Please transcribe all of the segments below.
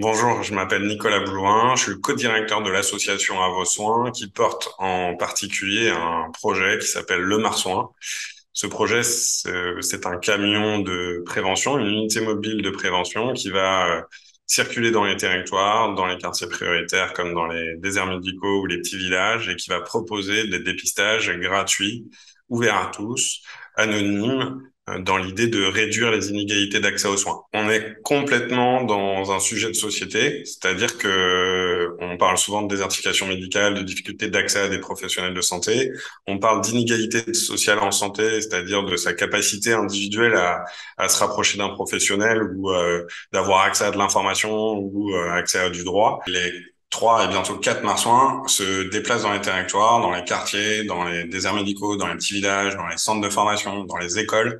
Bonjour, je m'appelle Nicolas Blouin, je suis le co-directeur de l'association À vos soins qui porte en particulier un projet qui s'appelle Le Marsouin. Ce projet, c'est un camion de prévention, une unité mobile de prévention qui va circuler dans les territoires, dans les quartiers prioritaires comme dans les déserts médicaux ou les petits villages et qui va proposer des dépistages gratuits, ouverts à tous, anonymes, dans l'idée de réduire les inégalités d'accès aux soins. On est complètement dans un sujet de société, c'est-à-dire que on parle souvent de désertification médicale, de difficultés d'accès à des professionnels de santé. On parle d'inégalité sociale en santé, c'est-à-dire de sa capacité individuelle à se rapprocher d'un professionnel ou d'avoir accès à de l'information ou accès à du droit. Les trois et bientôt quatre marsouins se déplacent dans les territoires, dans les quartiers, dans les déserts médicaux, dans les petits villages, dans les centres de formation, dans les écoles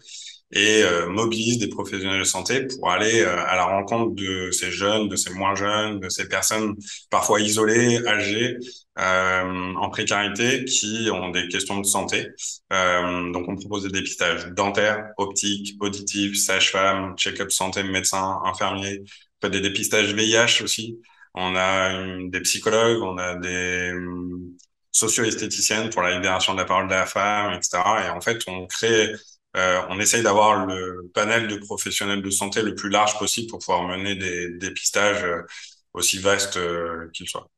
et mobilise des professionnels de santé pour aller à la rencontre de ces jeunes, de ces moins jeunes, de ces personnes parfois isolées, âgées, en précarité, qui ont des questions de santé. Donc on propose des dépistages dentaires, optiques, auditifs, sage-femme, check-up santé, médecin, infirmier, on fait des dépistages VIH aussi. On a des psychologues, on a des socio-esthéticiennes pour la libération de la parole de la femme, etc. Et en fait, on essaye d'avoir le panel de professionnels de santé le plus large possible pour pouvoir mener des dépistages aussi vastes qu'ils soient.